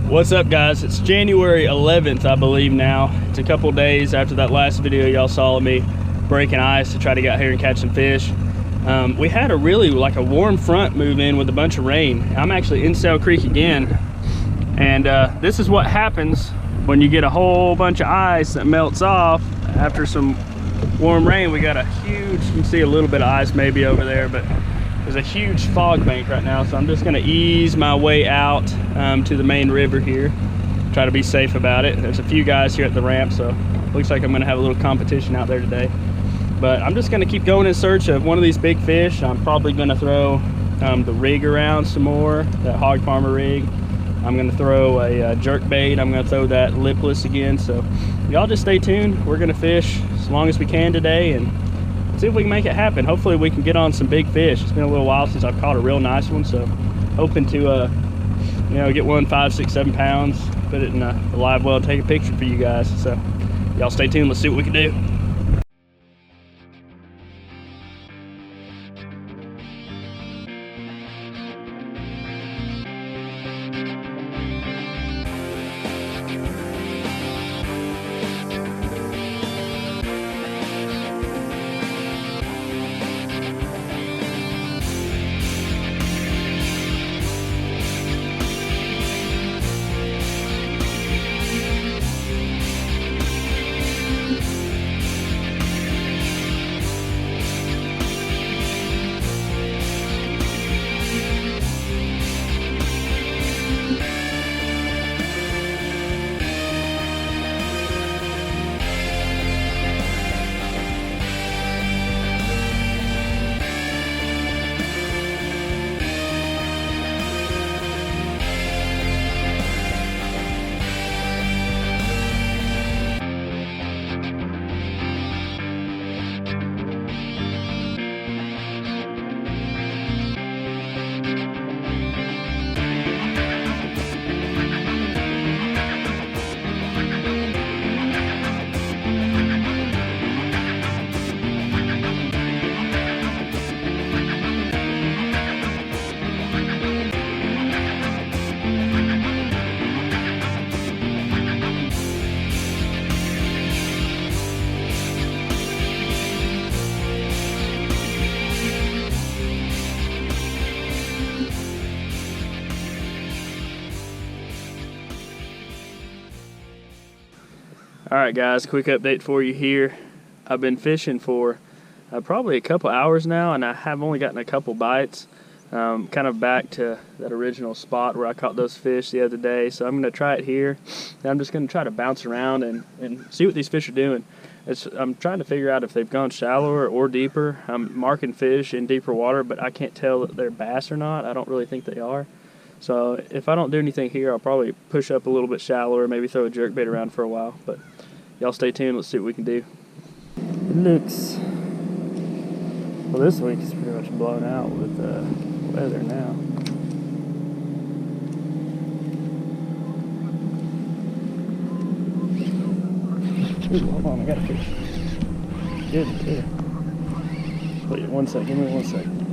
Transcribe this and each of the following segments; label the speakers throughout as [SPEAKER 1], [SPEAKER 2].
[SPEAKER 1] What's up, guys? It's January 11th, I believe now. It's a couple days after that last video y'all saw of me breaking ice to try to get out here and catch some fish. We had a really a warm front move in with a bunch of rain. I'm actually in Sail Creek again, and this is what happens when you get a whole bunch of ice that melts off after some warm rain. We got a huge, you can see a little bit of ice maybe over there, but there's a huge fog bank right now, so I'm just gonna ease my way out to the main river here. Try to be safe about it. There's a few guys here at the ramp, so looks like I'm gonna have a little competition out there today. But I'm just gonna keep going in search of one of these big fish. I'm probably gonna throw the rig around some more, that Hog Farmer rig. I'm gonna throw a jerk bait. I'm gonna throw that lipless again. So y'all just stay tuned. We're gonna fish as long as we can today and see if we can make it happen. Hopefully we can get on some big fish. It's been a little while since I've caught a real nice one, so hoping to get one 5, 6, 7 pounds, put it in a live well, take a picture for you guys. So y'all stay tuned. Let's see what we can do. Alright guys, quick update for you here. I've been fishing for probably a couple hours now, and I have only gotten a couple bites. Kind of back to that original spot where I caught those fish the other day, so I'm going to try it here. And I'm just going to try to bounce around and see what these fish are doing. I'm trying to figure out if they've gone shallower or deeper. I'm marking fish in deeper water, but I can't tell that they're bass or not. I don't really think they are. So if I don't do anything here, I'll probably push up a little bit shallower, maybe throw a jerkbait around for a while. But y'all stay tuned. Let's see what we can do. It looks, well, this week is pretty much blown out with the weather now. Ooh, hold on, I got a fish. Good. Wait 1 second, give me 1 second.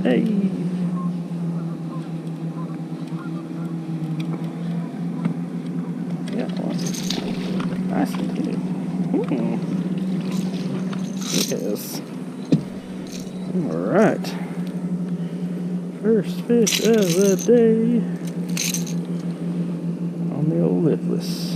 [SPEAKER 1] Hey. Yeah, one. Nice and good. Yes. Alright. First fish of the day on the old lipless.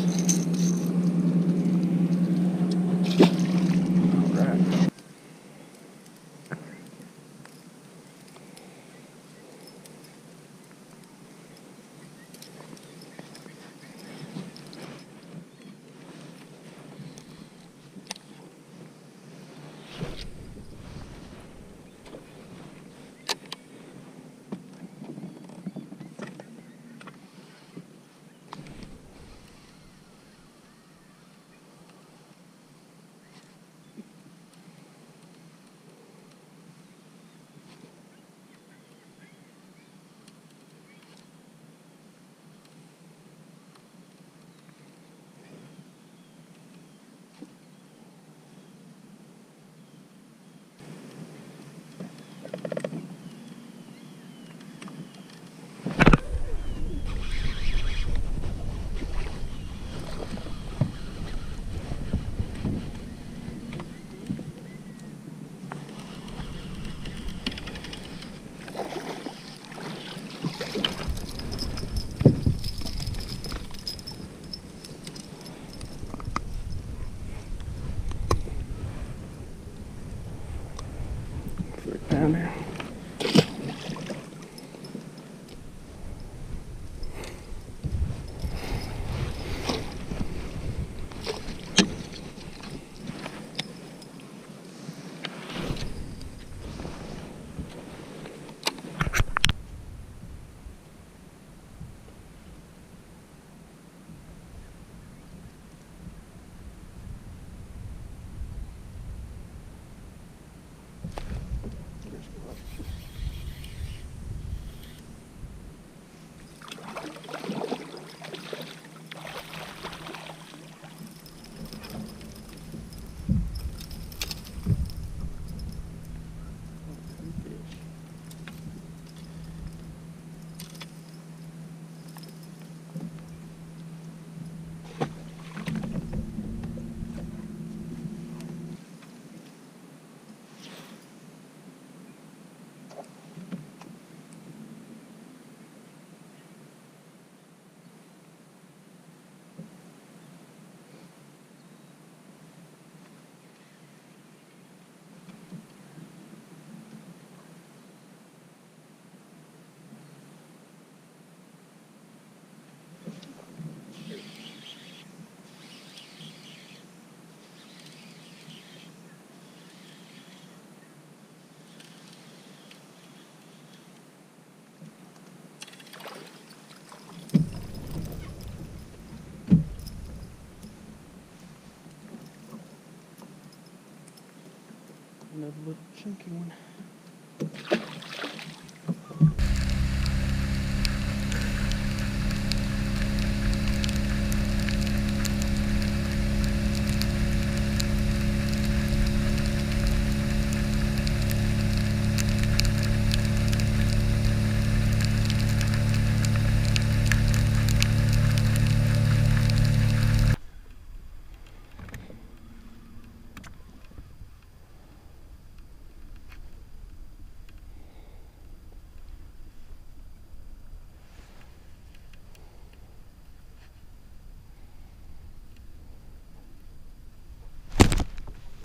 [SPEAKER 1] Another little chunky one.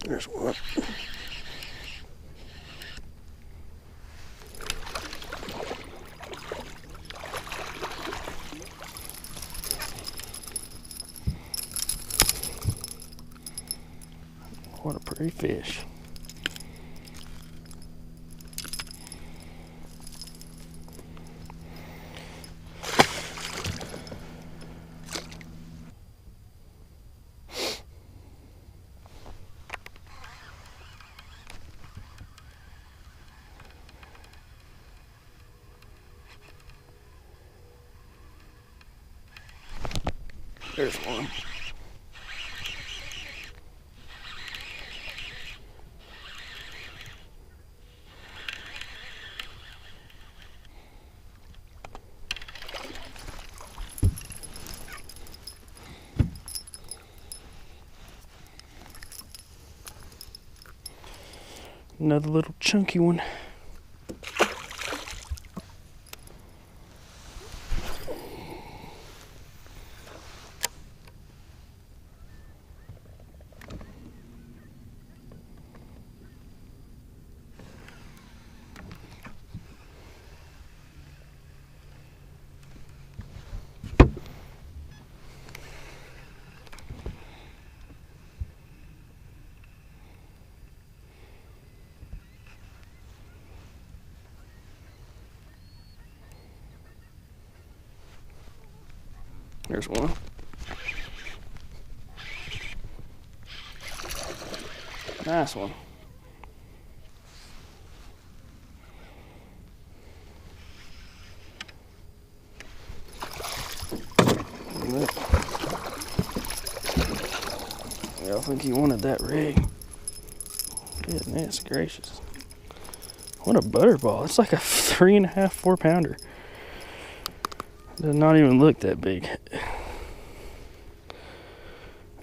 [SPEAKER 1] There's one. What a pretty fish. There's one. Another little chunky one. There's one. Nice one. I think he wanted that rig. Goodness gracious. What a butterball. It's like a 3.5, 4 pounder. Does not even look that big.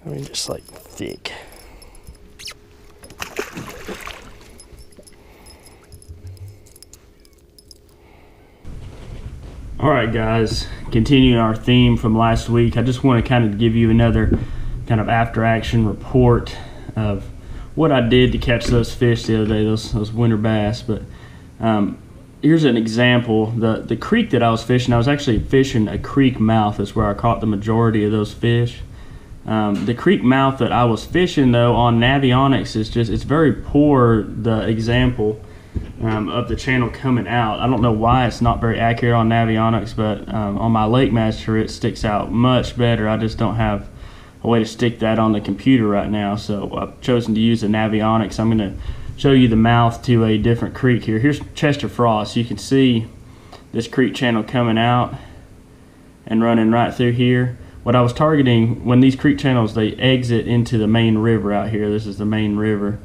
[SPEAKER 1] I mean, just like thick. All right, guys, continuing our theme from last week, I just want to kind of give you another kind of after action report of what I did to catch those fish the other day, those winter bass. But here's an example. The creek that I was actually fishing a creek mouth. That's where I caught the majority of those fish. The creek mouth that I was fishing though on Navionics it's very poor, the example of the channel coming out. I don't know why it's not very accurate on Navionics, but on my Lake Master it sticks out much better. I just don't have a way to stick that on the computer right now, so I've chosen to use the Navionics. I'm going to show you the mouth to a different creek here. Here's Chester Frost. You can see this creek channel coming out and running right through here. What I was targeting, when these creek channels, they exit into the main river out here. This is the main river.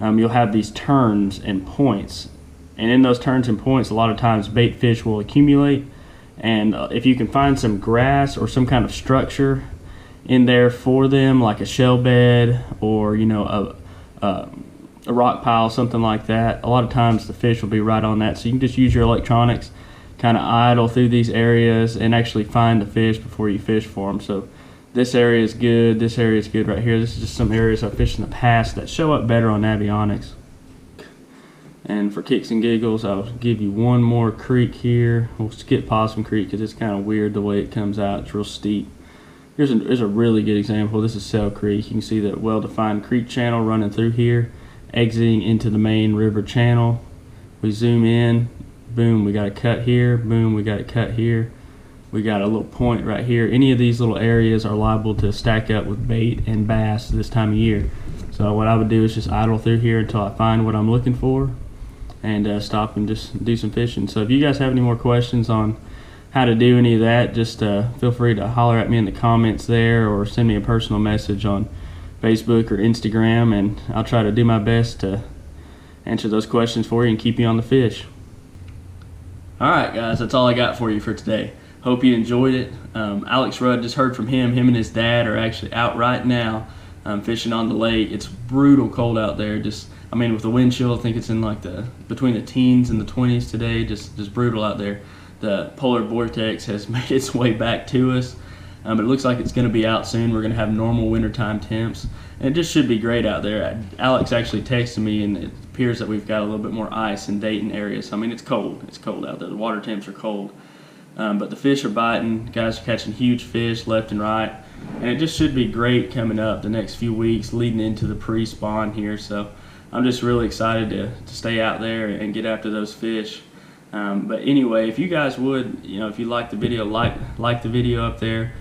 [SPEAKER 1] You'll have these turns and points, and in those turns and points a lot of times bait fish will accumulate, and if you can find some grass or some kind of structure in there for them, like a shell bed or a rock pile, something like that, a lot of times the fish will be right on that. So you can just use your electronics, kind of idle through these areas and actually find the fish before you fish for them. So this area is good, this area is good right here. This is just some areas I've fished in the past that show up better on Navionics. And for kicks and giggles, I'll give you one more creek here. We'll skip Possum Creek because it's kind of weird the way it comes out. It's real steep. Here's a really good example. This is Cell Creek. You can see that well-defined creek channel running through here, exiting into the main river channel. We zoom in, boom, we got a cut here, boom, we got a cut here. we got a little point right here. Any of these little areas are liable to stack up with bait and bass this time of year. So what I would do is just idle through here until I find what I'm looking for, and stop and just do some fishing. So if you guys have any more questions on how to do any of that, just feel free to holler at me in the comments there, or send me a personal message on Facebook or Instagram, and I'll try to do my best to answer those questions for you and keep you on the fish. Alright guys, that's all I got for you for today. Hope you enjoyed it. Alex Rudd, just heard from him. Him and his dad are actually out right now fishing on the lake. It's brutal cold out there. I mean, with the wind chill, I think it's in like between the teens and the 20s today. Just brutal out there. The polar vortex has made its way back to us. But it looks like it's going to be out soon. We're going to have normal wintertime temps, and it just should be great out there. Alex actually texted me, and it appears that we've got a little bit more ice in Dayton area. So I mean, it's cold. It's cold out there. The water temps are cold, but the fish are biting. Guys are catching huge fish left and right, and it just should be great coming up the next few weeks leading into the pre-spawn here. So I'm just really excited to stay out there and get after those fish. But anyway, if you guys would, if you like the video, like the video up there.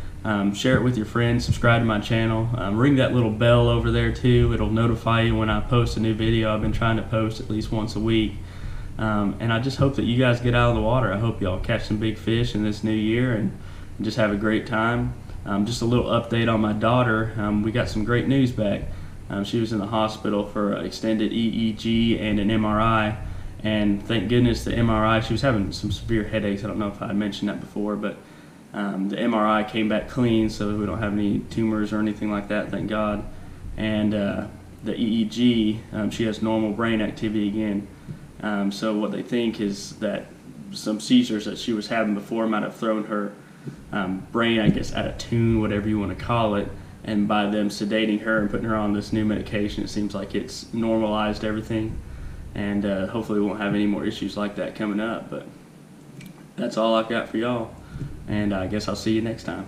[SPEAKER 1] Share it with your friends, subscribe to my channel, ring that little bell over there too. It'll notify you when I post a new video. I've been trying to post at least once a week, and I just hope that you guys get out of the water. I hope y'all catch some big fish in this new year and just have a great time. Just a little update on my daughter. We got some great news back. She was in the hospital for extended EEG and an MRI, and thank goodness the MRI, she was having some severe headaches. I don't know if I had mentioned that before, but the MRI came back clean, so we don't have any tumors or anything like that, thank God. And the EEG, she has normal brain activity again. So what they think is that some seizures that she was having before might have thrown her brain, I guess, out of tune, whatever you want to call it. And by them sedating her and putting her on this new medication, it seems like it's normalized everything. And hopefully we won't have any more issues like that coming up. But that's all I've got for y'all. And I guess I'll see you next time.